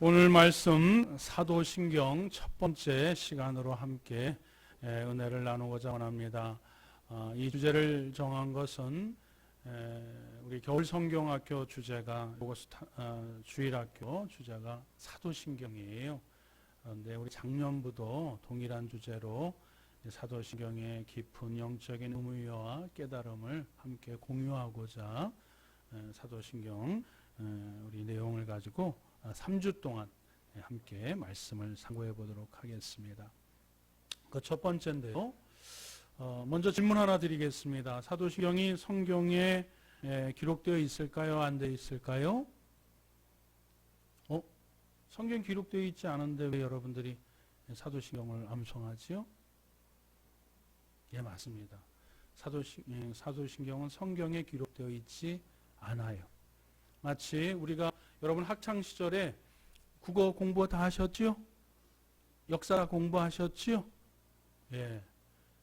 오늘 말씀 사도신경 첫 번째 시간으로 함께 은혜를 나누고자 원합니다. 이 주제를 정한 것은 우리 겨울 성경학교 주제가 주일학교 주제가 사도신경이에요. 그런데 우리 작년부도 동일한 주제로 사도신경의 깊은 영적인 의미와 깨달음을 함께 공유하고자 사도신경 우리 내용을 가지고 3주 동안 함께 말씀을 상고해 보도록 하겠습니다. 그 첫 번째인데요. 먼저 질문 하나 드리겠습니다. 사도신경이 성경에 기록되어 있을까요? 안 되어 있을까요? 성경 기록되어 있지 않은데 왜 여러분들이 사도신경을 암송하지요? 예, 맞습니다. 사도신경은 성경에 기록되어 있지 않아요. 마치 우리가 여러분 학창 시절에 국어 공부 다 하셨지요? 역사 공부하셨지요? 예.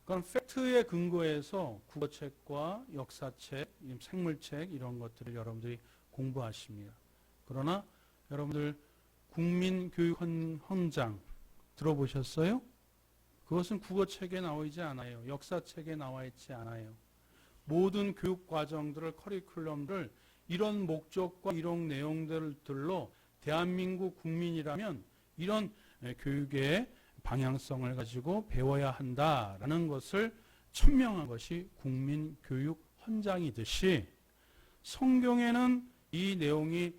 그건 팩트에 근거해서 국어책과 역사책, 생물책 이런 것들을 여러분들이 공부하십니다. 그러나 여러분들 국민교육헌장 들어보셨어요? 그것은 국어책에 나와 있지 않아요. 역사책에 나와 있지 않아요. 모든 교육 과정들을 커리큘럼들 이런 목적과 이런 내용들로 대한민국 국민이라면 이런 교육의 방향성을 가지고 배워야 한다라는 것을 천명한 것이 국민교육헌장이듯이 성경에는 이 내용이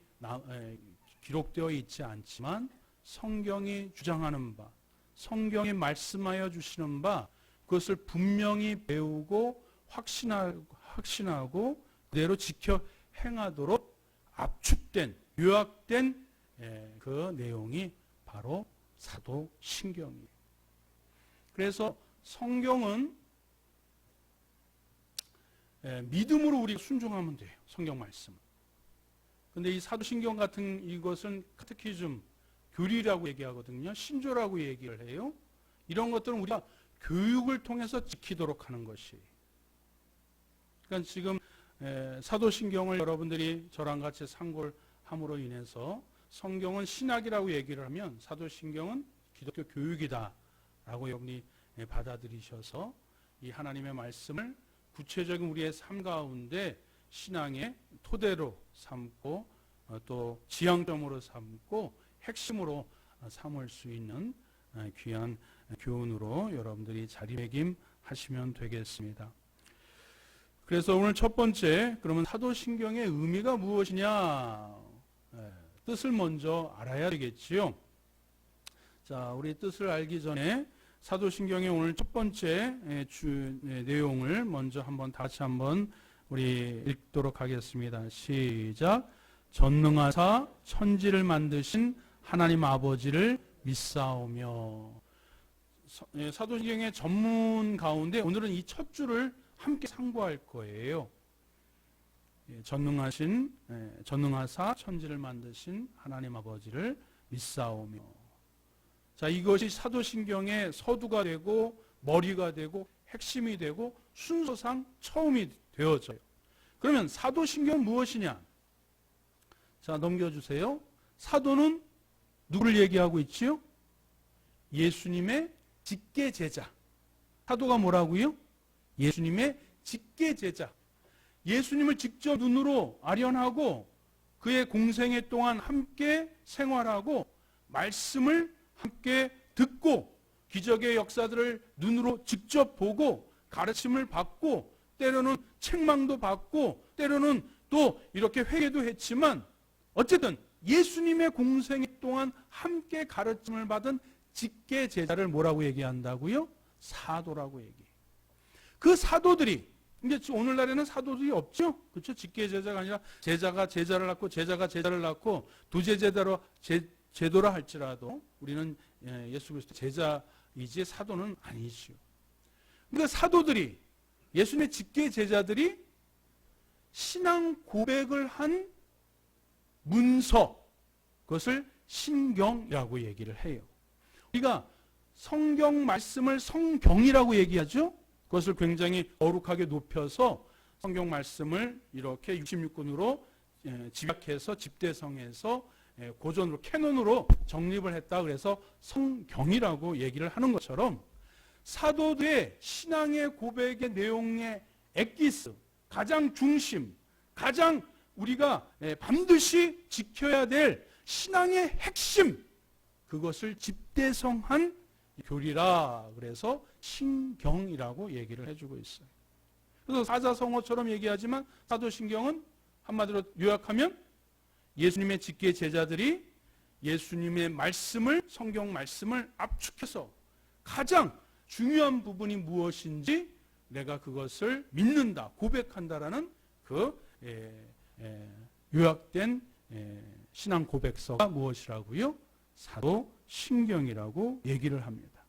기록되어 있지 않지만 성경이 주장하는 바, 성경이 말씀하여 주시는 바 그것을 분명히 배우고 확신하고 그대로 지켜 행하도록 압축된 요약된 그 내용이 바로 사도신경이에요. 그래서 성경은 믿음으로 우리가 순종하면 돼요. 성경 말씀. 근데 이 사도신경 같은 이것은 카테키즘, 교리라고 얘기하거든요. 신조라고 얘기를 해요. 이런 것들은 우리가 교육을 통해서 지키도록 하는 것이에요. 그러니까 지금 사도신경을 여러분들이 저랑 같이 상고를 함으로 인해서 성경은 신학이라고 얘기를 하면 사도신경은 기독교 교육이다 라고 여러분이 받아들이셔서 이 하나님의 말씀을 구체적인 우리의 삶 가운데 신앙의 토대로 삼고 또 지향점으로 삼고 핵심으로 삼을 수 있는 귀한 교훈으로 여러분들이 자리매김하시면 되겠습니다. 그래서 오늘 첫 번째, 그러면 사도신경의 의미가 무엇이냐? 뜻을 먼저 알아야 되겠지요. 자, 우리 뜻을 알기 전에 사도신경의 오늘 첫 번째 내용을 먼저 다시 한번 우리 읽도록 하겠습니다. 시작. 전능하사 천지를 만드신 하나님 아버지를 믿사오며. 사도신경의 전문 가운데 오늘은 이 첫 줄을 함께 상고할 거예요. 전능하사 천지를 만드신 하나님 아버지를 믿사오며. 자, 이것이 사도신경의 서두가 되고 머리가 되고 핵심이 되고 순서상 처음이 되어져요. 그러면 사도신경은 무엇이냐? 자, 넘겨주세요. 사도는 누구를 얘기하고 있지요? 예수님의 직계제자. 사도가 뭐라고요? 예수님의 직계제자. 예수님을 직접 눈으로 아련하고 그의 공생애 동안 함께 생활하고 말씀을 함께 듣고 기적의 역사들을 눈으로 직접 보고 가르침을 받고 때로는 책망도 받고 때로는 또 이렇게 회개도 했지만 어쨌든 예수님의 공생애 동안 함께 가르침을 받은 직계제자를 뭐라고 얘기한다고요? 사도라고 얘기해요. 그 사도들이, 근데 오늘날에는 사도들이 없죠? 그렇죠? 직계제자가 아니라 제자가 제자를 낳고 제자가 제자를 낳고 두제제자로 제도라 할지라도 우리는 예수 그리스도 제자이지 사도는 아니지요. 그러니까 사도들이, 예수님의 직계제자들이 신앙 고백을 한 문서, 그것을 신경이라고 얘기를 해요. 우리가 성경 말씀을 성경이라고 얘기하죠? 그것을 굉장히 거룩하게 높여서 성경 말씀을 이렇게 66권으로 집약해서 집대성해서 고전으로 캐논으로 정립을 했다. 그래서 성경이라고 얘기를 하는 것처럼 사도들의 신앙의 고백의 내용의 엑기스, 가장 중심, 가장 우리가 반드시 지켜야 될 신앙의 핵심, 그것을 집대성한 교리라. 그래서 신경이라고 얘기를 해주고 있어요. 그래서 사자성어처럼 얘기하지만 사도신경은 한마디로 요약하면 예수님의 직계 제자들이 예수님의 말씀을, 성경 말씀을 압축해서 가장 중요한 부분이 무엇인지 내가 그것을 믿는다, 고백한다라는 그 요약된 신앙 고백서가 무엇이라고요? 사도신경이라고 얘기를 합니다.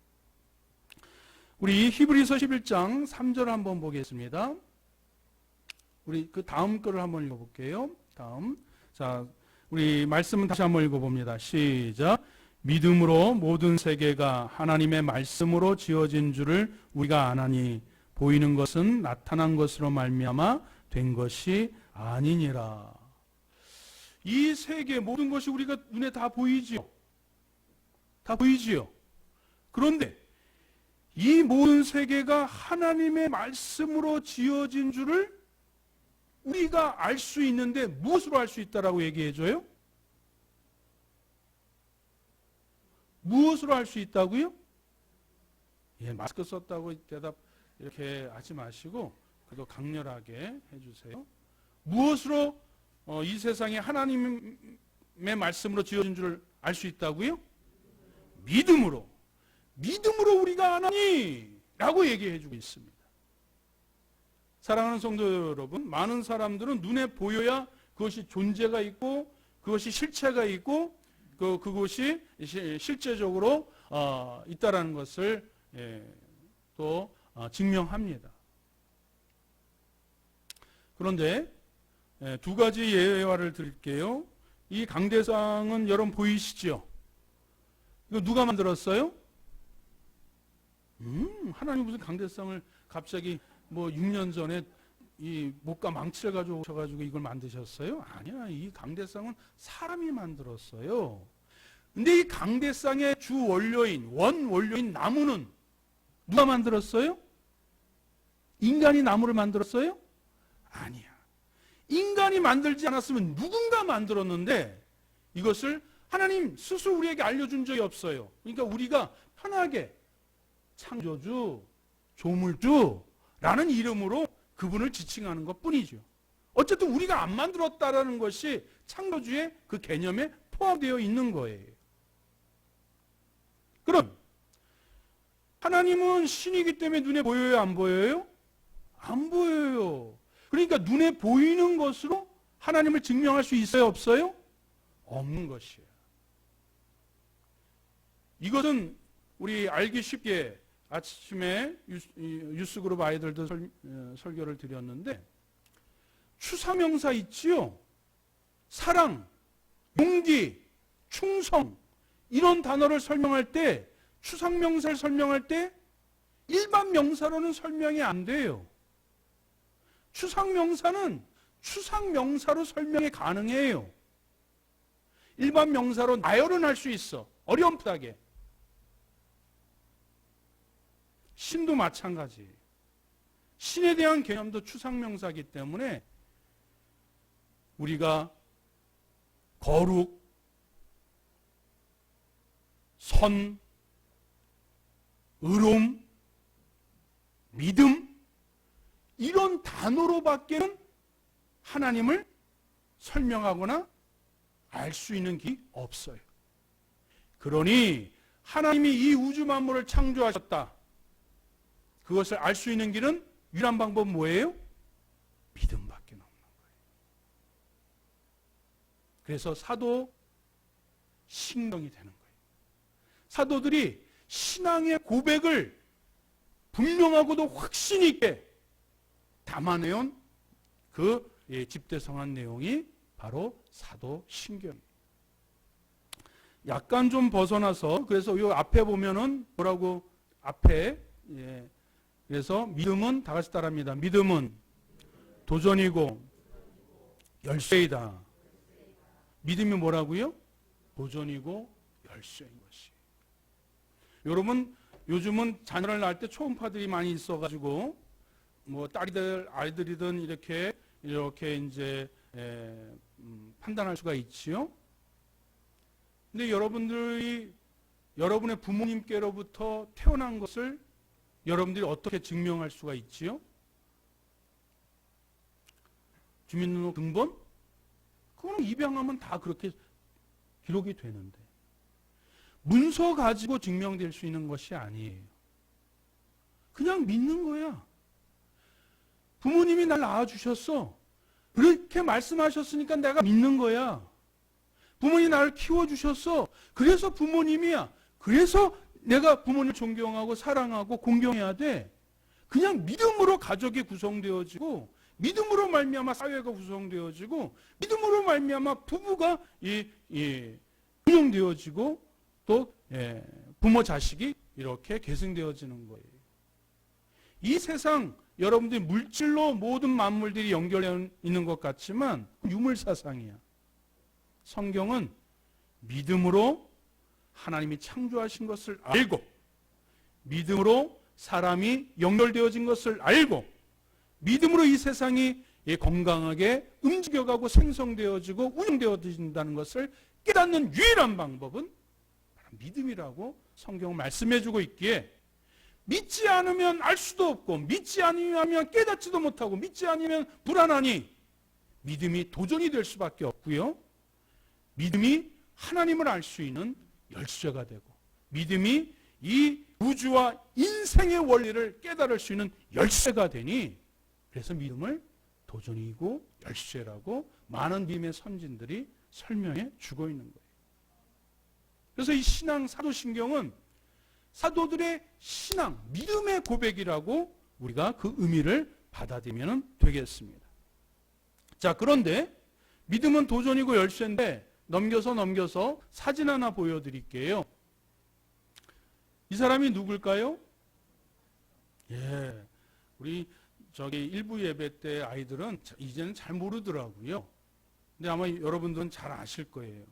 우리 히브리서 11장 3절 한번 보겠습니다. 우리 그 다음 거를 한번 읽어볼게요. 다음. 자, 우리 말씀은 다시 한번 읽어봅니다. 시작. 믿음으로 모든 세계가 하나님의 말씀으로 지어진 줄을 우리가 아나니 보이는 것은 나타난 것으로 말미암아 된 것이 아니니라. 이 세계 모든 것이 우리가 눈에 다 보이지요. 다 보이지요. 그런데 이 모든 세계가 하나님의 말씀으로 지어진 줄을 우리가 알 수 있는데 무엇으로 알 수 있다라고 얘기해줘요? 무엇으로 알 수 있다고요? 예, 마스크 썼다고 대답 이렇게 하지 마시고 그래도 강렬하게 해주세요. 무엇으로 이 세상에 하나님의 말씀으로 지어진 줄을 알 수 있다고요? 믿음으로. 믿음으로 우리가 아나니 라고 얘기해주고 있습니다. 사랑하는 성도 여러분, 많은 사람들은 눈에 보여야 그것이 존재가 있고 그것이 실체가 있고 그것이 실제적으로 있다라는 것을 또 증명합니다. 그런데 두 가지 예화를 드릴게요. 이 강대상은 여러분 보이시죠? 이거 누가 만들었어요? 하나님 무슨 강대상을 갑자기 뭐 6년 전에 이 목과 망치를 가지고 오셔가지고 이걸 만드셨어요? 아니야. 이 강대상은 사람이 만들었어요. 근데 이 강대상의 주 원료인, 원료인 나무는 누가 만들었어요? 인간이 나무를 만들었어요? 아니야. 인간이 만들지 않았으면 누군가 만들었는데 이것을 하나님 스스로 우리에게 알려준 적이 없어요. 그러니까 우리가 편하게 창조주, 조물주라는 이름으로 그분을 지칭하는 것 뿐이죠. 어쨌든 우리가 안 만들었다라는 것이 창조주의 그 개념에 포함되어 있는 거예요. 그럼 하나님은 신이기 때문에 눈에 보여요? 안 보여요? 안 보여요. 그러니까 눈에 보이는 것으로 하나님을 증명할 수 있어요? 없어요? 없는 것이에요. 이것은 우리 알기 쉽게 아침에 유스그룹 아이들도 설교를 드렸는데 추상명사 있지요? 사랑, 용기, 충성 이런 단어를 설명할 때 추상명사를 설명할 때 일반 명사로는 설명이 안 돼요. 추상명사는 추상명사로 설명이 가능해요. 일반 명사로 나열은 할 수 있어. 어렴풋하게. 신도 마찬가지. 신에 대한 개념도 추상명사이기 때문에 우리가 거룩, 선, 의로움, 믿음 이런 단어로밖에는 하나님을 설명하거나 알 수 있는 길이 없어요. 그러니 하나님이 이 우주 만물을 창조하셨다. 그것을 알 수 있는 길은 유일한 방법은 뭐예요? 믿음밖에 없는 거예요. 그래서 사도 신경이 되는 거예요. 사도들이 신앙의 고백을 분명하고도 확신 있게 담아내온 그 집대성한 내용이 바로 사도신경이에요. 약간 좀 벗어나서 그래서 이 앞에 보면은 뭐라고 앞에 그래서 믿음은 다 같이 따라합니다. 믿음은 도전이고 열쇠이다. 믿음이 뭐라고요? 도전이고 열쇠인 것이. 여러분 요즘은 자녀를 낳을 때 초음파들이 많이 있어가지고 뭐 딸이든 아이들이든 이렇게 이제 판단할 수가 있지요. 근데 여러분들이 여러분의 부모님께로부터 태어난 것을 여러분들이 어떻게 증명할 수가 있지요? 주민등록 등본? 그거는 입양하면 다 그렇게 기록이 되는데 문서 가지고 증명될 수 있는 것이 아니에요. 그냥 믿는 거야. 부모님이 날 낳아주셨어. 그렇게 말씀하셨으니까 내가 믿는 거야. 부모님이 나를 키워주셨어. 그래서 부모님이야. 그래서 내가 부모님을 존경하고 사랑하고 공경해야 돼. 그냥 믿음으로 가족이 구성되어지고 믿음으로 말미암아 사회가 구성되어지고 믿음으로 말미암아 부부가 운영되어지고 또 부모 자식이 이렇게 계승되어지는 거예요. 이 세상 여러분들이 물질로 모든 만물들이 연결되어 있는 것 같지만 유물사상이야. 성경은 믿음으로 하나님이 창조하신 것을 알고 믿음으로 사람이 연결되어진 것을 알고 믿음으로 이 세상이 건강하게 움직여가고 생성되어지고 운영되어진다는 것을 깨닫는 유일한 방법은 믿음이라고 성경은 말씀해주고 있기에 믿지 않으면 알 수도 없고 믿지 않으면 깨닫지도 못하고 믿지 않으면 불안하니 믿음이 도전이 될 수밖에 없고요. 믿음이 하나님을 알 수 있는 열쇠가 되고 믿음이 이 우주와 인생의 원리를 깨달을 수 있는 열쇠가 되니 그래서 믿음을 도전이고 열쇠라고 많은 믿음의 선진들이 설명해 주고 있는 거예요. 그래서 이 신앙 사도신경은 사도들의 신앙, 믿음의 고백이라고 우리가 그 의미를 받아들이면 되겠습니다. 자, 그런데 믿음은 도전이고 열쇠인데 넘겨서 사진 하나 보여드릴게요. 이 사람이 누굴까요? 우리 일부 예배 때 아이들은 이제는 잘 모르더라고요. 근데 아마 여러분들은 잘 아실 거예요.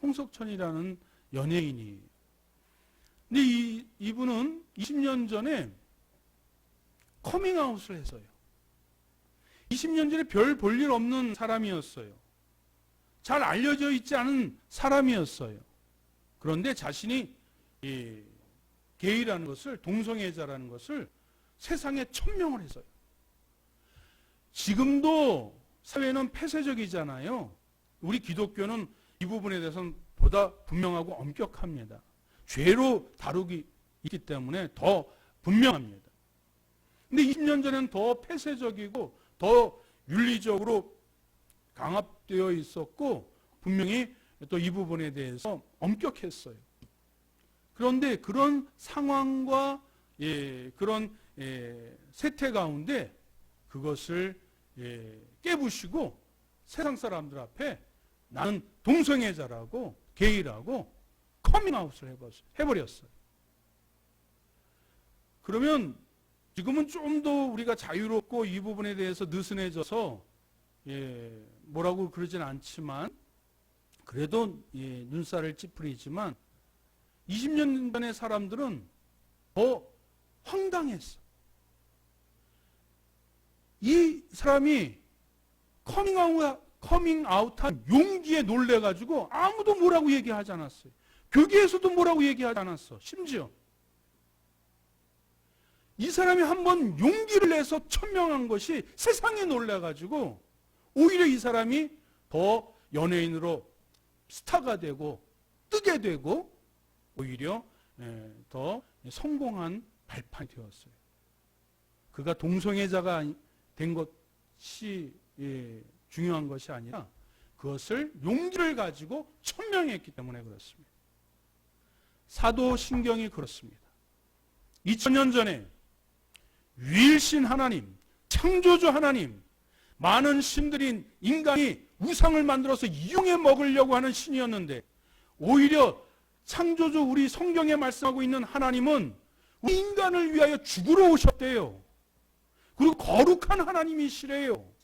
홍석천이라는 연예인이에요. 근데 이분은 20년 전에 커밍아웃을 했어요. 20년 전에 별 볼 일 없는 사람이었어요. 잘 알려져 있지 않은 사람이었어요. 그런데 자신이 게이라는 것을, 동성애자라는 것을 세상에 천명을 했어요. 지금도 사회는 폐쇄적이잖아요. 우리 기독교는 이 부분에 대해서는 보다 분명하고 엄격합니다. 죄로 다루기 있기 때문에 더 분명합니다. 근데 20년 전에는 더 폐쇄적이고 더 윤리적으로 강압되어 있었고 분명히 또 이 부분에 대해서 엄격했어요. 그런데 그런 상황과 그런 세태 가운데 그것을 깨부시고 세상 사람들 앞에 나는 동성애자라고 게이라고 커밍아웃을 해버렸어요. 그러면 지금은 좀 더 우리가 자유롭고 이 부분에 대해서 느슨해져서 뭐라고 그러진 않지만 그래도 눈살을 찌푸리지만 20년 전의 사람들은 더 황당했어. 이 사람이 커밍아웃한 용기에 놀래가지고 아무도 뭐라고 얘기하지 않았어요. 교계에서도 뭐라고 얘기하지 않았어. 심지어 이 사람이 한번 용기를 내서 천명한 것이 세상에 놀라가지고 오히려 이 사람이 더 연예인으로 스타가 되고 뜨게 되고 오히려 더 성공한 발판이 되었어요. 그가 동성애자가 된 것이 중요한 것이 아니라 그것을 용기를 가지고 천명했기 때문에 그렇습니다. 사도신경이 그렇습니다. 2000년 전에 유일신 하나님, 창조주 하나님, 많은 신들인 인간이 우상을 만들어서 이용해 먹으려고 하는 신이었는데 오히려 창조주 우리 성경에 말씀하고 있는 하나님은 우리 인간을 위하여 죽으러 오셨대요. 그리고 거룩한 하나님이시래요.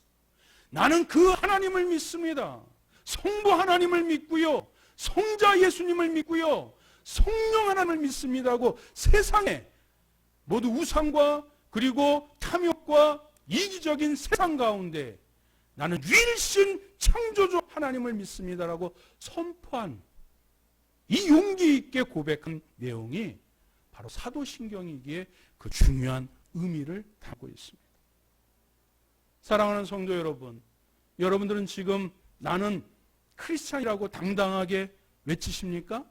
나는 그 하나님을 믿습니다. 성부 하나님을 믿고요. 성자 예수님을 믿고요, 성령 하나님을 믿습니다고 세상에 모두 우상과 그리고 탐욕과 이기적인 세상 가운데 나는 유일신 창조주 하나님을 믿습니다라고 선포한 이 용기 있게 고백한 내용이 바로 사도신경이기에 그 중요한 의미를 담고 있습니다. 사랑하는 성도 여러분, 여러분들은 지금 나는 크리스찬이라고 당당하게 외치십니까?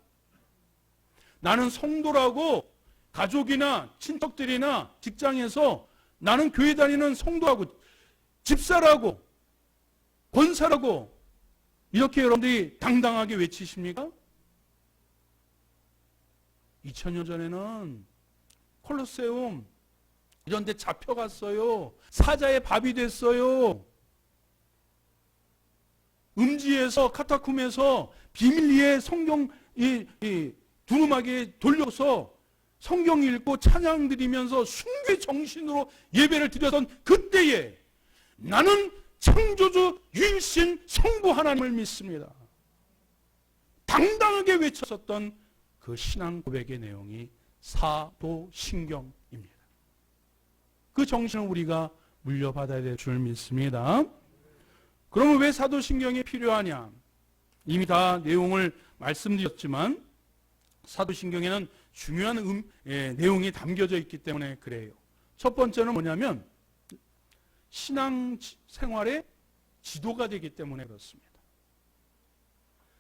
나는 성도라고 가족이나 친척들이나 직장에서 나는 교회 다니는 성도라고, 집사라고, 권사라고 이렇게 여러분들이 당당하게 외치십니까? 2000년 전에는 콜로세움 이런 데 잡혀갔어요. 사자의 밥이 됐어요. 음지에서, 카타콤에서 비밀리에 성경 두루마기에 돌려서 성경 읽고 찬양 드리면서 숭배 정신으로 예배를 드렸던 그때에 나는 창조주 유일신 성부 하나님을 믿습니다. 당당하게 외쳤었던 그 신앙 고백의 내용이 사도신경입니다. 그 정신을 우리가 물려받아야 될 줄 믿습니다. 그러면 왜 사도신경이 필요하냐? 이미 다 내용을 말씀드렸지만 사도신경에는 중요한 내용이 담겨져 있기 때문에 그래요. 첫 번째는 뭐냐면 신앙생활의 지도가 되기 때문에 그렇습니다.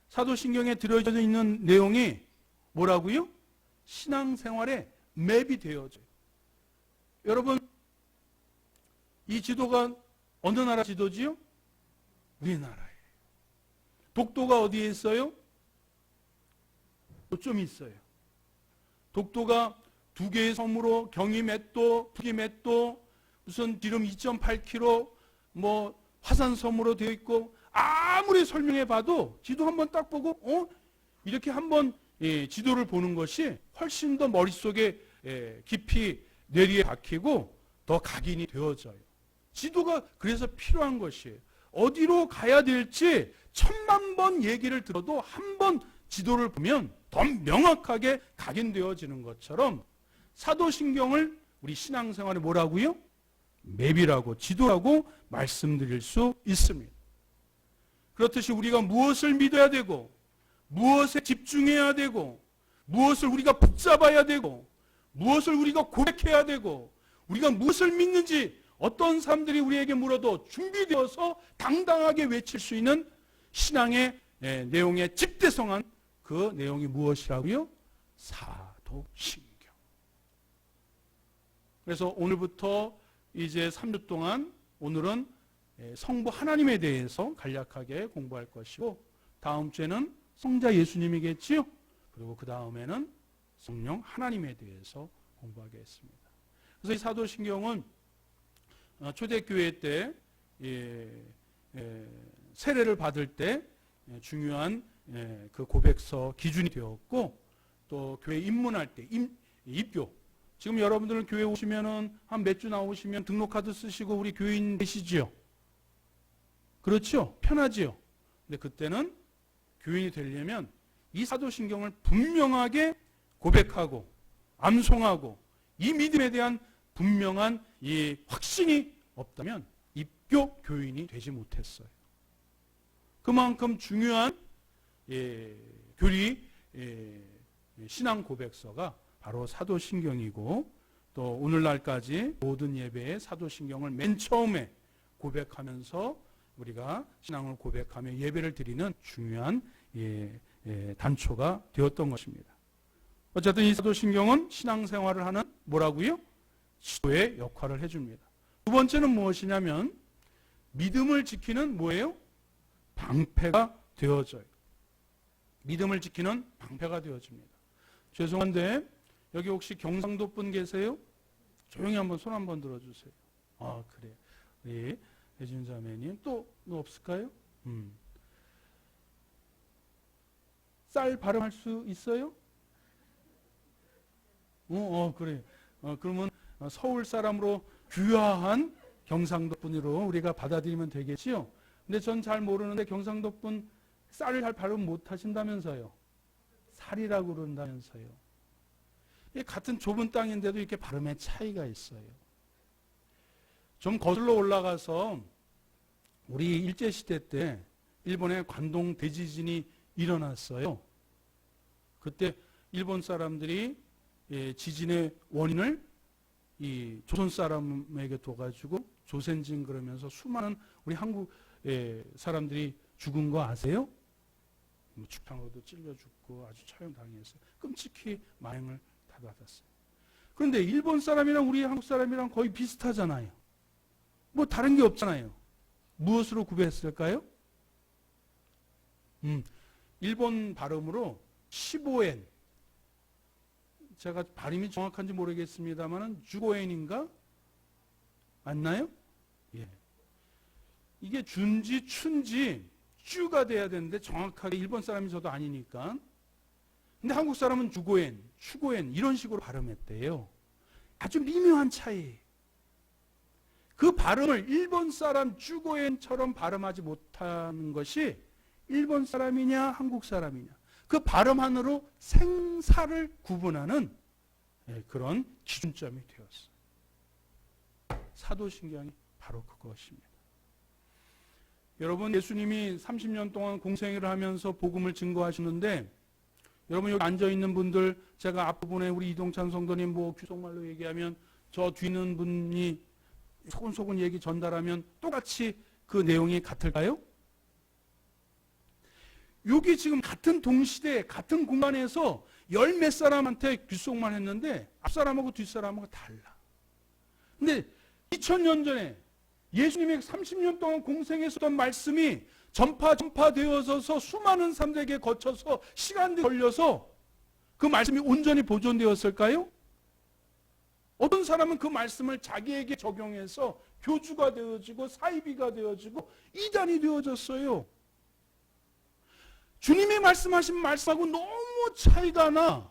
사도신경에 들어져 있는 내용이 뭐라고요? 신앙생활의 맵이 되어져요. 여러분, 이 지도가 어느 나라 지도지요? 우리나라예요. 독도가 어디에 있어요? 좀 있어요. 독도가 두 개의 섬으로 경의맷도, 북이맷도, 무슨 지름 2.8km, 뭐 화산섬으로 되어 있고, 아무리 설명해 봐도 지도 한번 딱 보고 이렇게 한번 지도를 보는 것이 훨씬 더 머릿속에 깊이 뇌리에 박히고 더 각인이 되어져요. 지도가 그래서 필요한 것이에요. 어디로 가야 될지 1000만 번 얘기를 들어도 한 번 지도를 보면 더 명확하게 각인되어지는 것처럼 사도신경을 우리 신앙생활에 뭐라고요? 맵이라고, 지도라고 말씀드릴 수 있습니다. 그렇듯이 우리가 무엇을 믿어야 되고, 무엇에 집중해야 되고, 무엇을 우리가 붙잡아야 되고, 무엇을 우리가 고백해야 되고, 우리가 무엇을 믿는지 어떤 사람들이 우리에게 물어도 준비되어서 당당하게 외칠 수 있는 신앙의 내용의 집대성한 그 내용이 무엇이라고요? 사도신경. 그래서 오늘부터 이제 3주 동안 오늘은 성부 하나님에 대해서 간략하게 공부할 것이고, 다음 주에는 성자 예수님이겠지요. 그리고 그 다음에는 성령 하나님에 대해서 공부하겠습니다. 그래서 이 사도신경은 초대교회 때 세례를 받을 때 중요한 그 고백서 기준이 되었고, 또 교회 입문할 때 입교. 지금 여러분들은 교회 오시면은 한 몇 주 나오시면 등록카드 쓰시고 우리 교인 되시지요. 그렇죠? 편하지요. 근데 그때는 교인이 되려면 이 사도신경을 분명하게 고백하고 암송하고 이 믿음에 대한 분명한 이 확신이 없다면 입교 교인이 되지 못했어요. 그만큼 중요한 교리 신앙 고백서가 바로 사도신경이고, 또 오늘날까지 모든 예배에 사도신경을 맨 처음에 고백하면서 우리가 신앙을 고백하며 예배를 드리는 중요한 단초가 되었던 것입니다. 어쨌든 이 사도신경은 신앙생활을 하는 뭐라고요? 지도의 역할을 해줍니다. 두 번째는 무엇이냐면 믿음을 지키는 뭐예요? 방패가 되어져요. 믿음을 지키는 방패가 되어집니다. 죄송한데 여기 혹시 경상도 분 계세요? 조용히 한번 손 한번 들어주세요. 아, 그래요. 우리 예진 자매님 또 없을까요? 쌀 발음할 수 있어요? 그래요. 그러면 서울 사람으로 귀화한 경상도 분으로 우리가 받아들이면 되겠지요. 근데 전 잘 모르는데 경상도 분 쌀을 잘 발음 못 하신다면서요. 살이라고 그런다면서요. 같은 좁은 땅인데도 이렇게 발음의 차이가 있어요. 좀 거슬러 올라가서 우리 일제시대 때 일본의 관동 대지진이 일어났어요. 그때 일본 사람들이 지진의 원인을 이 조선 사람에게 둬가지고 조센진 그러면서 수많은 우리 한국 사람들이 죽은 거 아세요? 죽탕으로도 찔려 죽고 아주 처형당했어요. 끔찍히 만행을 다 받았어요. 그런데 일본 사람이랑 우리 한국 사람이랑 거의 비슷하잖아요. 뭐 다른 게 없잖아요. 무엇으로 구별했을까요? 일본 발음으로 15엔, 제가 발음이 정확한지 모르겠습니다만 주고엔인가? 맞나요? 예. 이게 준지, 춘지, 쭈가 돼야 되는데 정확하게 일본 사람이 저도 아니니까. 근데 한국 사람은 주고엔, 추고엔 이런 식으로 발음했대요. 아주 미묘한 차이. 그 발음을 일본 사람 주고엔처럼 발음하지 못하는 것이 일본 사람이냐 한국 사람이냐 그 발음 하나로 생사를 구분하는 그런 기준점이 되었어요. 사도신경이 바로 그것입니다. 여러분, 예수님이 30년 동안 공생애를 하면서 복음을 증거하시는데 여러분 여기 앉아있는 분들, 제가 앞부분에 우리 이동찬 성도님 뭐 귀속말로 얘기하면 저 뒤는 분이 소근소근 얘기 전달하면 똑같이 그 내용이 같을까요? 여기 지금 같은 동시대 같은 공간에서 열 몇 사람한테 귀속말 했는데 앞사람하고 뒷사람하고 달라. 근데 2000년 전에 예수님이 30년 동안 공생했었던 말씀이 전파되어서 수많은 사람들에게 거쳐서 시간이 걸려서 그 말씀이 온전히 보존되었을까요? 어떤 사람은 그 말씀을 자기에게 적용해서 교주가 되어지고 사이비가 되어지고 이단이 되어졌어요. 주님이 말씀하신 말씀하고 너무 차이가 나.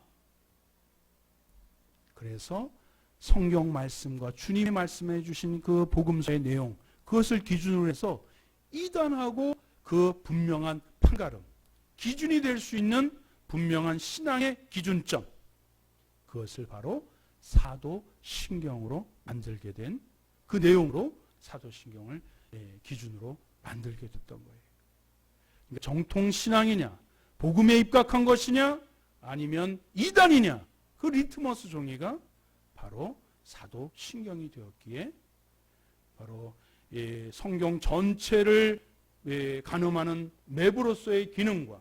그래서 성경 말씀과 주님이 말씀해 주신 그 복음서의 내용, 그것을 기준으로 해서 이단하고 그 분명한 판가름, 기준이 될 수 있는 분명한 신앙의 기준점, 그것을 바로 사도신경으로 만들게 된 그 내용으로 사도신경을 기준으로 만들게 됐던 거예요. 그러니까 정통신앙이냐, 복음에 입각한 것이냐, 아니면 이단이냐, 그 리트머스 종이가 바로 사도신경이 되었기에 바로 성경 전체를 가늠하는 맵으로서의 기능과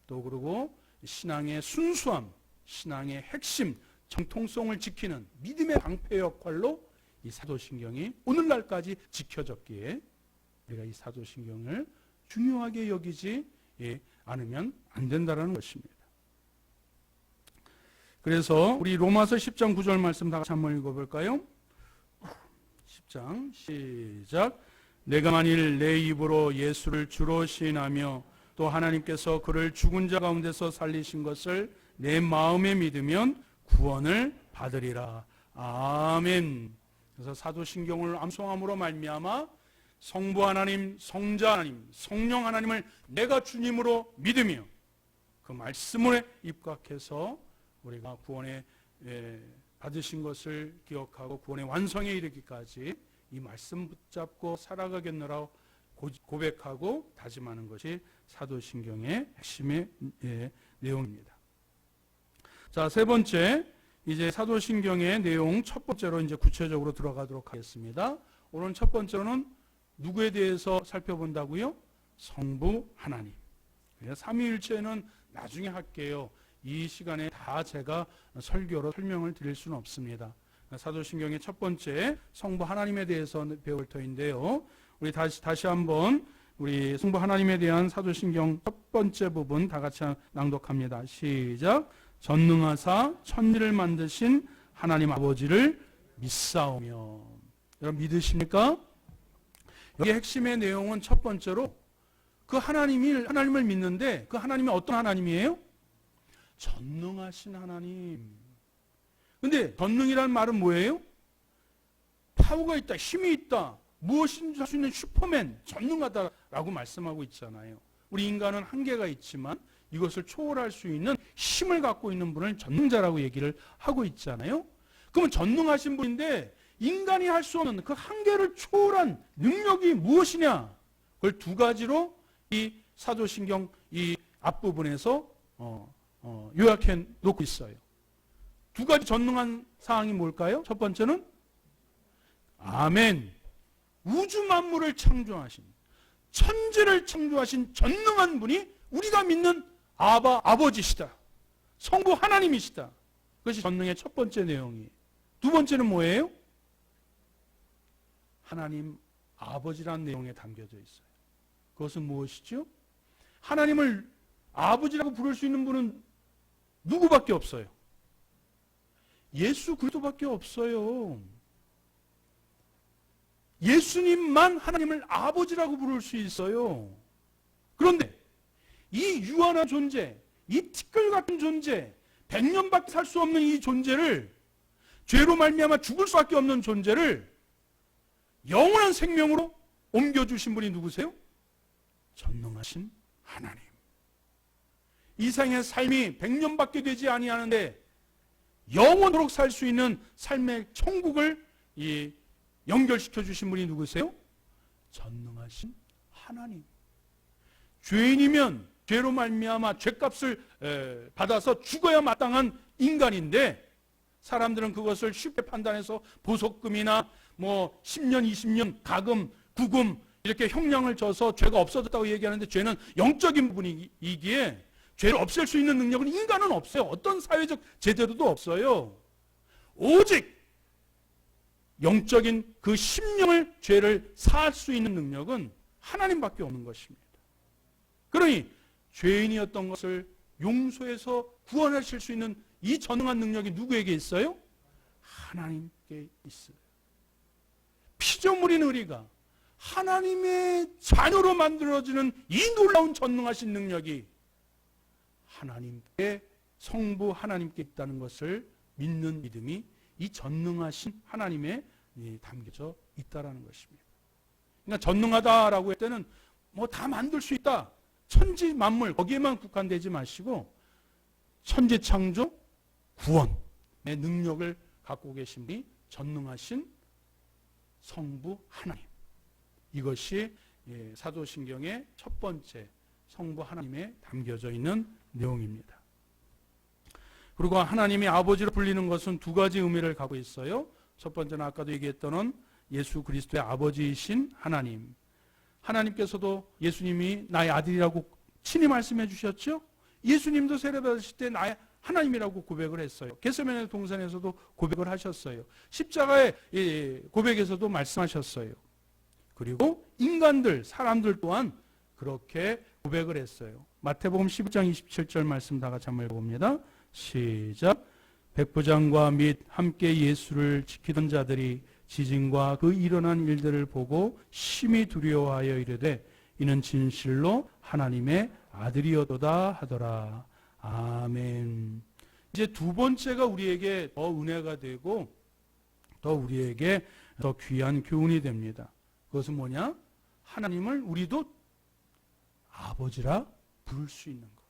또 그리고 신앙의 순수함, 신앙의 핵심, 정통성을 지키는 믿음의 방패 역할로 이 사도신경이 오늘날까지 지켜졌기에 우리가 이 사도신경을 중요하게 여기지 않으면 안 된다는 것입니다. 그래서 우리 로마서 10장 9절 말씀 다 같이 한번 읽어볼까요? 10장 시작. 내가 만일 내 입으로 예수를 주로 시인하며 또 하나님께서 그를 죽은 자 가운데서 살리신 것을 내 마음에 믿으면 구원을 받으리라. 아멘. 그래서 사도신경을 암송함으로 말미암아 성부 하나님, 성자 하나님, 성령 하나님을 내가 주님으로 믿으며 그 말씀에 입각해서 우리가 구원에 받으신 것을 기억하고 구원의 완성에 이르기까지 이 말씀 붙잡고 살아가겠노라 고백하고 다짐하는 것이 사도신경의 핵심의 내용입니다. 자, 세 번째, 이제 사도신경의 내용 첫 번째로 이제 구체적으로 들어가도록 하겠습니다. 오늘 첫 번째로는 누구에 대해서 살펴본다고요? 성부 하나님. 삼위일체는 나중에 할게요. 이 시간에 다 제가 설교로 설명을 드릴 수는 없습니다. 사도신경의 첫 번째 성부 하나님에 대해서 배울 터인데요. 우리 다시 한번 우리 성부 하나님에 대한 사도신경 첫 번째 부분 다 같이 낭독합니다. 시작. 전능하사 천지를 만드신 하나님 아버지를 믿사오며. 여러분 믿으십니까? 여기 핵심의 내용은 첫 번째로 그 하나님을 믿는데 그 하나님이 어떤 하나님이에요? 전능하신 하나님. 근데 전능이라는 말은 뭐예요? 파워가 있다, 힘이 있다, 무엇인지 할 수 있는 슈퍼맨, 전능하다라고 말씀하고 있잖아요. 우리 인간은 한계가 있지만 이것을 초월할 수 있는 힘을 갖고 있는 분을 전능자라고 얘기를 하고 있잖아요. 그러면 전능하신 분인데 인간이 할 수 없는 그 한계를 초월한 능력이 무엇이냐? 그걸 두 가지로 이 사도신경 이 앞부분에서 요약해 놓고 있어요. 두 가지 전능한 사항이 뭘까요? 첫 번째는 아멘. 우주 만물을 창조하신, 천지를 창조하신 전능한 분이 우리가 믿는 아버지시다. 성부 하나님이시다. 그것이 전능의 첫 번째 내용이에요. 두 번째는 뭐예요? 하나님 아버지라는 내용에 담겨져 있어요. 그것은 무엇이죠? 하나님을 아버지라고 부를 수 있는 분은 누구밖에 없어요? 예수 그리스도밖에 없어요. 예수님만 하나님을 아버지라고 부를 수 있어요. 그런데 이 유한한 존재, 이 티끌 같은 존재, 100년밖에 살 수 없는 이 존재를, 죄로 말미암아 죽을 수밖에 없는 존재를 영원한 생명으로 옮겨주신 분이 누구세요? 전능하신 하나님. 이 세상의 삶이 100년밖에 되지 아니하는데 영원토록 살 수 있는 삶의 천국을 연결시켜 주신 분이 누구세요? 전능하신 하나님. 죄인이면 죄로 말미암아 죄값을 받아서 죽어야 마땅한 인간인데 사람들은 그것을 쉽게 판단해서 보석금이나 10년, 20년 가금, 구금 이렇게 형량을 줘서 죄가 없어졌다고 얘기하는데 죄는 영적인 부분이기에 죄를 없앨 수 있는 능력은 인간은 없어요. 어떤 사회적 제도도 없어요. 오직 영적인 그 심령을 죄를 사할 수 있는 능력은 하나님밖에 없는 것입니다. 그러니 죄인이었던 것을 용서해서 구원하실 수 있는 이 전능한 능력이 누구에게 있어요? 하나님께 있어요. 피조물인 우리가 하나님의 자녀로 만들어지는 이 놀라운 전능하신 능력이 하나님께, 성부 하나님께 있다는 것을 믿는 믿음이 이 전능하신 하나님에 담겨져 있다라는 것입니다. 그러니까 전능하다라고 할 때는 다 만들 수 있다. 천지 만물 거기에만 국한되지 마시고 천지 창조, 구원의 능력을 갖고 계신 분이 전능하신 성부 하나님. 이것이 사도신경의 첫 번째 성부 하나님에 담겨져 있는 내용입니다. 그리고 하나님이 아버지로 불리는 것은 두 가지 의미를 갖고 있어요. 첫 번째는 아까도 얘기했던 예수 그리스도의 아버지이신 하나님. 하나님께서도 예수님이 나의 아들이라고 친히 말씀해 주셨죠. 예수님도 세례받으실 때 나의 하나님이라고 고백을 했어요. 겟세마네 동산에서도 고백을 하셨어요. 십자가의 고백에서도 말씀하셨어요. 그리고 인간들, 사람들 또한 그렇게 고백을 했어요. 마태복음 11장 27절 말씀 다 같이 한번 읽어봅니다. 시작. 백부장과 및 함께 예수를 지키던 자들이 지진과 그 일어난 일들을 보고 심히 두려워하여 이르되 이는 진실로 하나님의 아들이었도다 하더라. 아멘. 이제 두 번째가 우리에게 더 은혜가 되고 더 우리에게 더 귀한 교훈이 됩니다. 그것은 뭐냐? 하나님을 우리도 아버지라 부를 수 있는 것.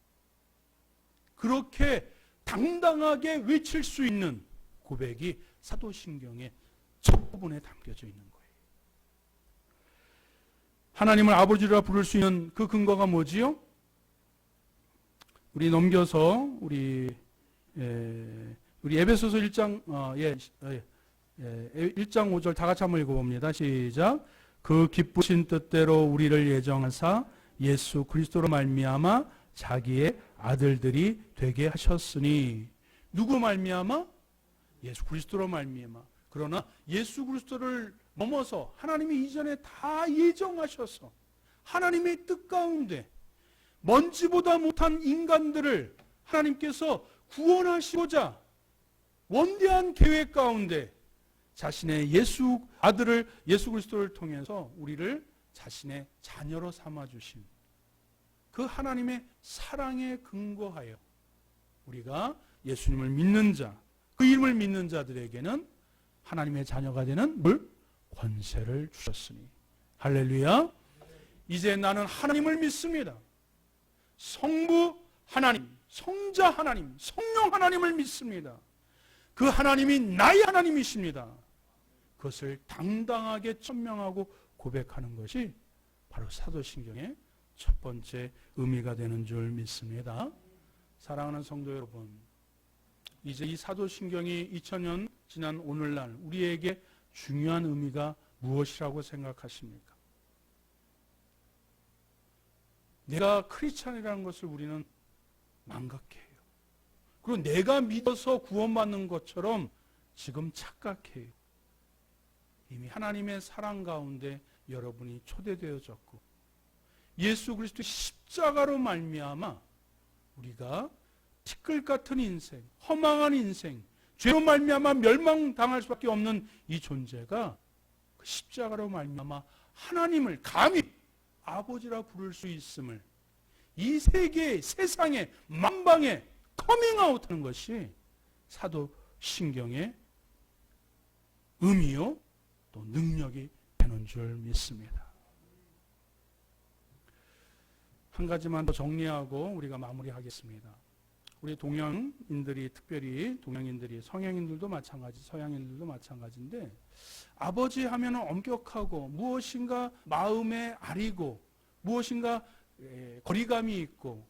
그렇게 당당하게 외칠 수 있는 고백이 사도신경의 첫 부분에 담겨져 있는 거예요. 하나님을 아버지라 부를 수 있는 그 근거가 뭐지요? 우리 넘겨서 우리 에베소서 1장 1장 5절 다 같이 한번 읽어봅니다. 시작. 그 기쁘신 뜻대로 우리를 예정하사 예수 그리스도로 말미암아 자기의 아들들이 되게 하셨으니. 누구 말미암아? 예수 그리스도로 말미암아. 그러나 예수 그리스도를 넘어서 하나님이 이전에 다 예정하셔서 하나님의 뜻 가운데 먼지보다 못한 인간들을 하나님께서 구원하시고자 원대한 계획 가운데 자신의 아들을 예수 그리스도를 통해서 우리를 자신의 자녀로 삼아주신 그 하나님의 사랑에 근거하여 우리가 예수님을 믿는 자, 그 이름을 믿는 자들에게는 하나님의 자녀가 되는 권세를 주셨으니. 할렐루야. 이제 나는 하나님을 믿습니다. 성부 하나님, 성자 하나님, 성령 하나님을 믿습니다. 그 하나님이 나의 하나님이십니다. 그것을 당당하게 천명하고 고백하는 것이 바로 사도신경의 첫 번째 의미가 되는 줄 믿습니다. 사랑하는 성도 여러분, 이제 이 사도신경이 2000년 지난 오늘날 우리에게 중요한 의미가 무엇이라고 생각하십니까? 내가 크리스찬이라는 것을 우리는 망각해요. 그리고 내가 믿어서 구원받는 것처럼 지금 착각해요. 이미 하나님의 사랑 가운데 여러분이 초대되어졌고 예수 그리스도의 십자가로 말미암아 우리가 티끌 같은 인생, 허망한 인생, 죄로 말미암아 멸망당할 수밖에 없는 이 존재가 그 십자가로 말미암아 하나님을 감히 아버지라 부를 수 있음을 이 세계에, 세상에, 만방에 커밍아웃하는 것이 사도신경의 의미요 또 능력이 되는 줄 믿습니다. 한 가지만 더 정리하고 우리가 마무리하겠습니다. 우리 동양인들이 특별히 동양인들이 성향인들도 마찬가지, 서양인들도 마찬가지인데 아버지 하면은 엄격하고 무엇인가 마음에 아리고 무엇인가 거리감이 있고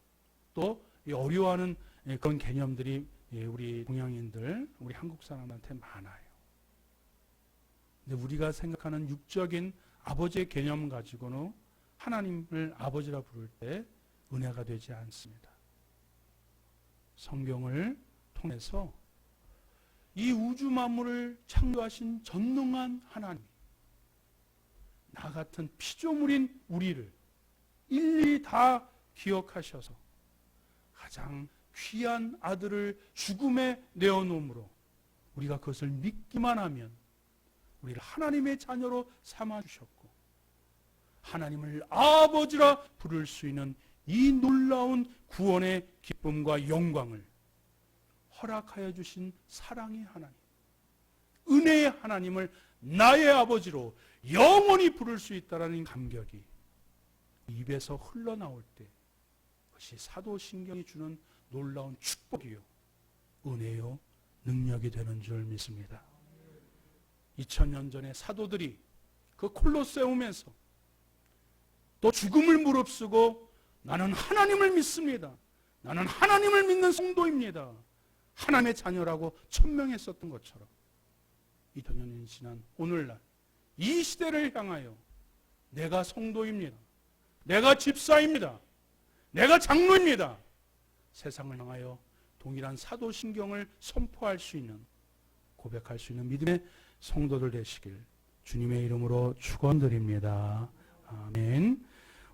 또 어려워하는 그런 개념들이 우리 동양인들, 우리 한국 사람한테 많아요. 근데 우리가 생각하는 육적인 아버지의 개념 가지고는 하나님을 아버지라 부를 때 은혜가 되지 않습니다. 성경을 통해서 이 우주 만물을 창조하신 전능한 하나님, 나 같은 피조물인 우리를 일일이 다 기억하셔서 가장 귀한 아들을 죽음에 내어놓음으로 우리가 그것을 믿기만 하면 우리를 하나님의 자녀로 삼아주셨고 하나님을 아버지라 부를 수 있는 이 놀라운 구원의 기쁨과 영광을 허락하여 주신 사랑의 하나님, 은혜의 하나님을 나의 아버지로 영원히 부를 수 있다는 감격이 입에서 흘러나올 때 그것이 사도신경이 주는 놀라운 축복이요 은혜요 능력이 되는 줄 믿습니다. 2000년 전에 사도들이 그 콜로세움에서 또 죽음을 무릅쓰고 나는 하나님을 믿습니다. 나는 하나님을 믿는 성도입니다. 하나님의 자녀라고 천명했었던 것처럼 2000년이 지난 오늘날 이 시대를 향하여 내가 성도입니다. 내가 집사입니다. 내가 장로입니다. 세상을 향하여 동일한 사도신경을 선포할 수 있는 고백할 수 있는 믿음의 성도들 되시길 주님의 이름으로 축원드립니다. 아멘.